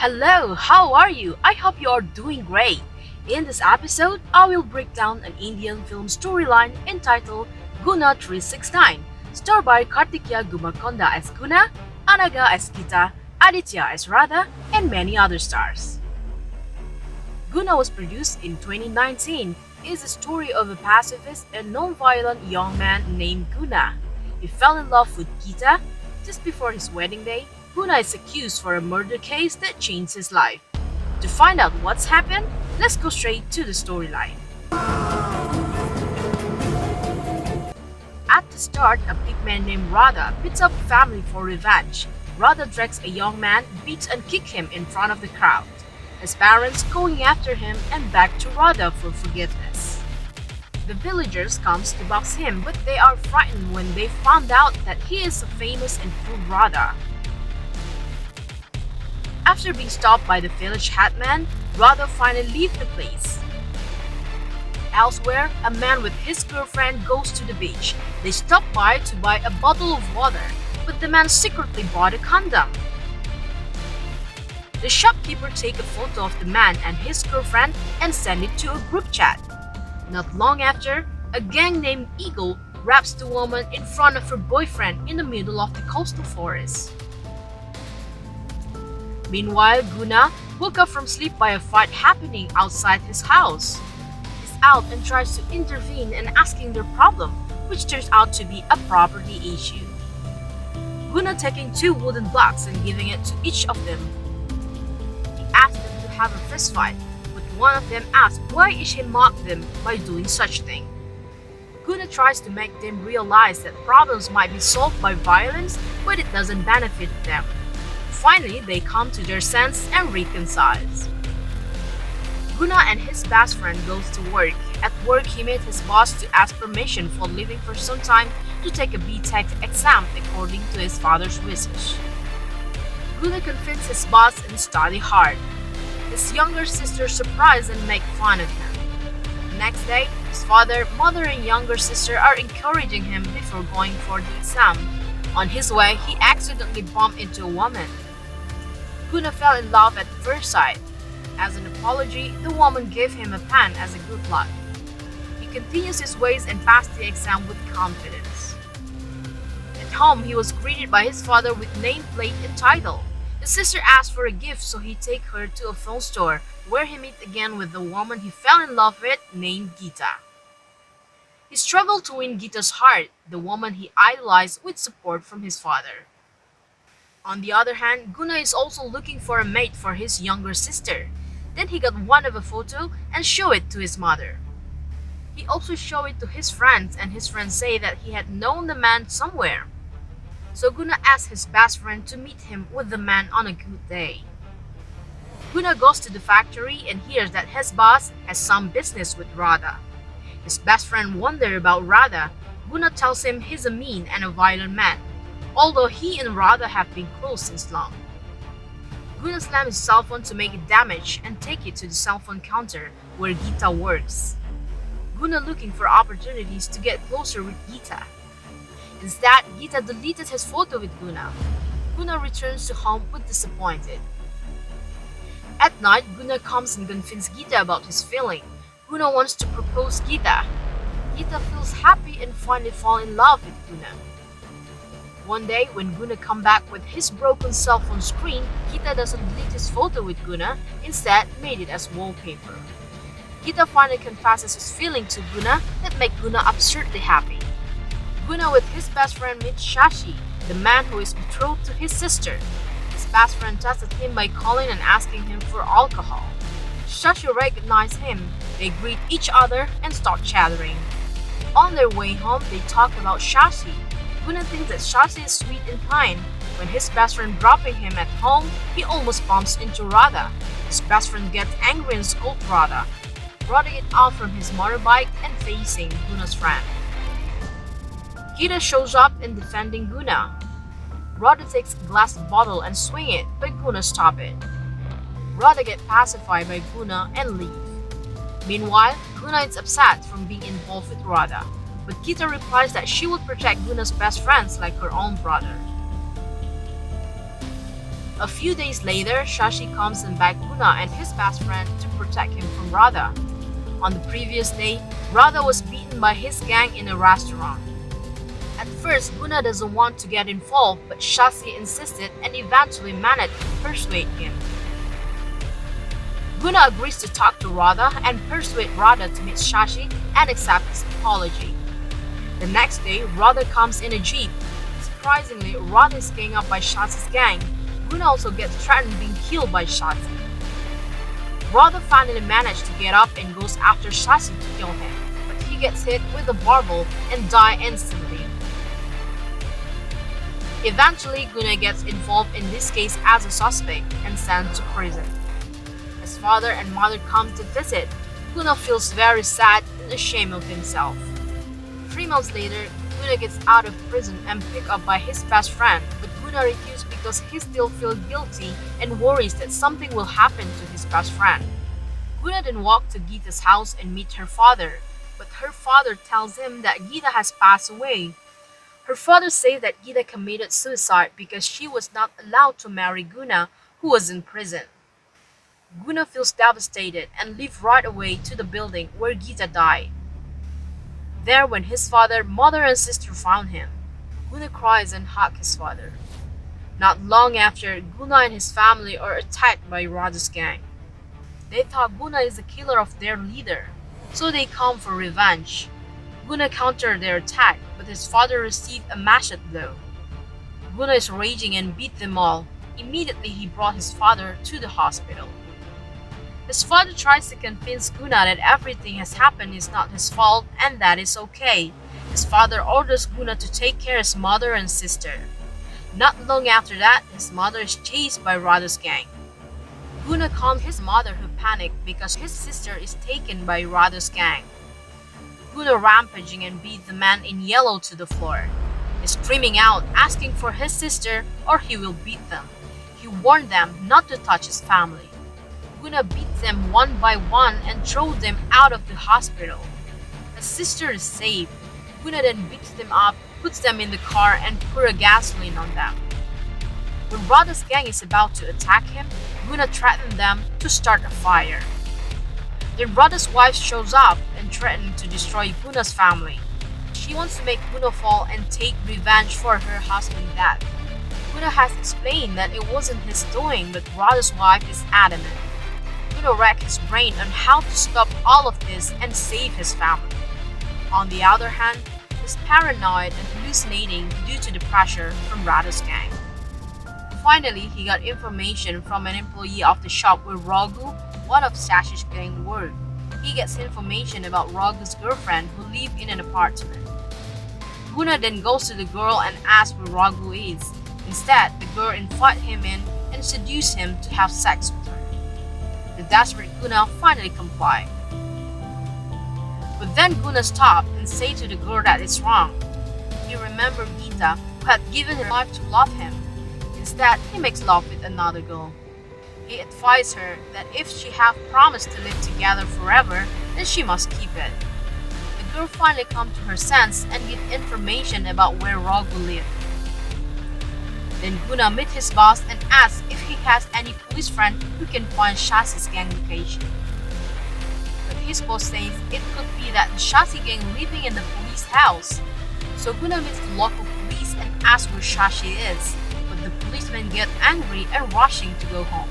Hello, how are you? I hope you are doing great. In this episode, I will break down an Indian film storyline entitled Guna 369, starred by Kartikeya Gumakonda as Guna, Anaga as Gita, Aditya as Radha, and many other stars. Guna was produced in 2019. It is the story of a pacifist and non-violent young man named Guna. He fell in love with Gita. Just before his wedding day, Guna is accused for a murder case that changed his life. To find out what's happened, let's go straight to the storyline. At the start, a big man named Radha beats up a family for revenge. Radha drags a young man, beats and kicks him in front of the crowd. His parents going after him and beg to Radha for forgiveness. The villagers comes to box him, but they are frightened when they found out that he is a famous and cruel Radha. After being stopped by the village headman, Radha finally leaves the place. Elsewhere, a man with his girlfriend goes to the beach. They stop by to buy a bottle of water, but the man secretly bought a condom. The shopkeeper takes a photo of the man and his girlfriend and send it to a group chat. Not long after, a gang named Eagle rapes the woman in front of her boyfriend in the middle of the coastal forest. Meanwhile, Guna woke up from sleep by a fight happening outside his house. He's out and tries to intervene and asking their problem, which turns out to be a property issue. Guna taking two wooden blocks and giving it to each of them. He asks them to have a fist fight, but one of them asks why he mocked them by doing such thing. Guna tries to make them realize that problems might be solved by violence, but it doesn't benefit them. Finally, they come to their sense and reconcile. Guna and his best friend goes to work. At work, he met his boss to ask permission for leaving for some time to take a B.Tech exam according to his father's wishes. Guna convinces his boss and study hard. His younger sister surprise and make fun of him. The next day, his father, mother, and younger sister are encouraging him before going for the exam. On his way, he accidentally bumped into a woman. Guna fell in love at first sight. As an apology, the woman gave him a pen as a good luck. He continues his ways and passed the exam with confidence. At home, he was greeted by his father with nameplate and title. His sister asked for a gift, so he take her to a phone store where he meet again with the woman he fell in love with named Gita. He struggled to win Gita's heart, the woman he idolized with support from his father. On the other hand, Guna is also looking for a mate for his younger sister. Then he got one of a photo and show it to his mother. He also show it to his friends and his friends say that he had known the man somewhere. So Guna asks his best friend to meet him with the man on a good day. Guna goes to the factory and hears that his boss has some business with Radha. His best friend wonders about Radha. Guna tells him he's a mean and a violent man, although he and Radha have been close since long. Guna slams his cell phone to make it damage and take it to the cell phone counter where Gita works. Guna looking for opportunities to get closer with Gita. Instead, Gita deleted his photo with Guna. Guna returns to home with disappointed. At night, Guna comes and convinces Gita about his feeling. Guna wants to propose Gita. Gita feels happy and finally falls in love with Guna. One day, when Guna come back with his broken cell phone screen, Gita doesn't delete his photo with Guna, instead made it as wallpaper. Gita finally confesses his feeling to Guna that make Guna absurdly happy. Guna with his best friend meets Shashi, the man who is betrothed to his sister. His best friend tested him by calling and asking him for alcohol. Shashi recognized him, they greet each other and start chattering. On their way home, they talk about Shashi. Guna thinks that Shashi is sweet and kind. When his best friend dropping him at home, he almost bumps into Radha. His best friend gets angry and scolds Radha. Radha gets out from his motorbike and facing Guna's friend. Gita shows up and defending Guna. Radha takes a glass bottle and swing it, but Guna stop it. Radha gets pacified by Guna and leave. Meanwhile, Guna is upset from being involved with Radha, but Gita replies that she would protect Guna's best friends like her own brother. A few days later, Shashi comes and back Guna and his best friend to protect him from Radha. On the previous day, Radha was beaten by his gang in a restaurant. At first, Guna doesn't want to get involved, but Shashi insisted and eventually managed to persuade him. Guna agrees to talk to Radha and persuade Radha to meet Shashi and accept his apology. The next day, Radha comes in a jeep. Surprisingly, Radha is gang up by Shashi's gang. Guna also gets threatened being killed by Shashi. Radha finally manages to get up and goes after Shashi to kill him, but he gets hit with a barbell and dies instantly. Eventually, Guna gets involved in this case as a suspect and sent to prison. His father and mother come to visit. Guna feels very sad and ashamed of himself. 3 months later, Guna gets out of prison and picked up by his best friend, but Guna refuses because he still feels guilty and worries that something will happen to his best friend. Guna then walks to Gita's house and meets her father, but her father tells him that Gita has passed away. Her father says that Gita committed suicide because she was not allowed to marry Guna, who was in prison. Guna feels devastated and leaves right away to the building where Gita died. There, when his father, mother, and sister found him, Guna cries and hugs his father. Not long after, Guna and his family are attacked by Radha's gang. They thought Guna is the killer of their leader, so they come for revenge. Guna countered their attack, but his father received a machete blow. Guna is raging and beat them all. Immediately, he brought his father to the hospital. His father tries to convince Guna that everything has happened is not his fault and that is okay. His father orders Guna to take care of his mother and sister. Not long after that, his mother is chased by Radha's gang. Guna calms his mother who panicked because his sister is taken by Radha's gang. Guna rampaging and beats the man in yellow to the floor. He's screaming out, asking for his sister or he will beat them. He warned them not to touch his family. Guna beats them one by one and throws them out of the hospital. His sister is saved. Guna then beats them up, puts them in the car, and pours gasoline on them. When Radha's gang is about to attack him, Guna threatens them to start a fire. Then Radha's wife shows up and threatens to destroy Guna's family. She wants to make Guna fall and take revenge for her husband's death. Guna has explained that it wasn't his doing, but Radha's wife is adamant. Guna racks his brain on how to stop all of this and save his family. On the other hand, he's paranoid and hallucinating due to the pressure from Radha's gang. Finally, he got information from an employee of the shop where Raghu, one of Shashi's gang, worked. He gets information about Raghu's girlfriend who lived in an apartment. Guna then goes to the girl and asks where Raghu is. Instead, the girl invites him in and seduces him to have sex with her. The desperate Guna finally complies. But then Guna stops and says to the girl that it's wrong. He remembers Gita, who had given her life to love him. Instead, he makes love with another girl. He advised her that if she have promised to live together forever, then she must keep it. The girl finally comes to her sense and gives information about where Raghu lived. Then Guna meets his boss and asks if he has any police friend who can find Shasi's gang location. But his boss says it could be that the Shasi gang living in the police house. So Guna meets the local police and asks where Shashi is, but the policemen get angry and rushing to go home.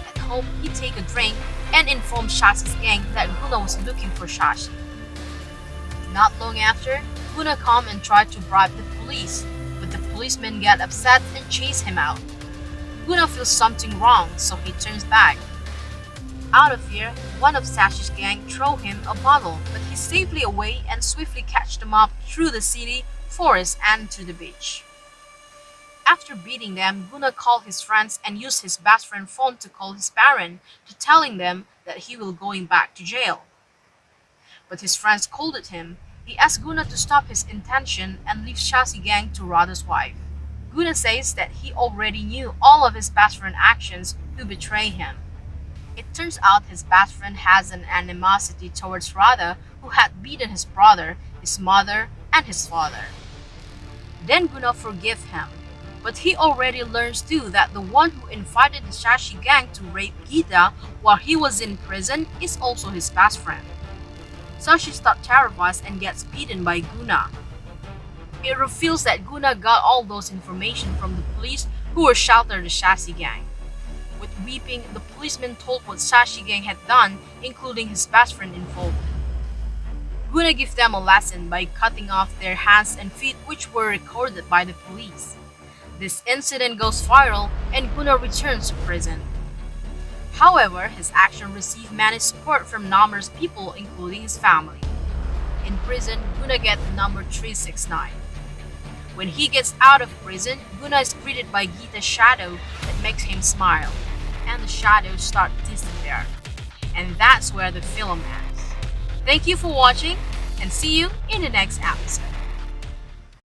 At home, he takes a drink and informs Shasi's gang that Guna was looking for Shashi. Not long after, Guna comes and tries to bribe the police, but the policemen get upset and chase him out. Guna feels something wrong, so he turns back. Out of fear, one of Sashi's gang throws him a bottle, but he's safely away and swiftly catches them up through the city, forest, and to the beach. After beating them, Guna called his friends and used his best friend's phone to call his parents to telling them that he will going back to jail. But his friends scolded him. He asked Guna to stop his intention and leave Shasi gang to Radha's wife. Guna says that he already knew all of his best friend's actions who betrayed him. It turns out his best friend has an animosity towards Radha, who had beaten his brother, his mother, and his father. Then Guna forgives him. But he already learns too that the one who invited the Shashi gang to rape Gita while he was in prison is also his best friend. So she starts terrified and gets beaten by Guna. It reveals that Guna got all those information from the police who were sheltered the Shashi gang. With weeping, the policeman told what Shashi gang had done, including his best friend involved. Guna gives them a lesson by cutting off their hands and feet, which were recorded by the police. This incident goes viral and Guna returns to prison. However, his action received many support from numerous people, including his family. In prison, Guna gets the number 369. When he gets out of prison, Guna is greeted by Gita's shadow that makes him smile, and the shadows start to disappear. And that's where the film ends. Thank you for watching, and see you in the next episode.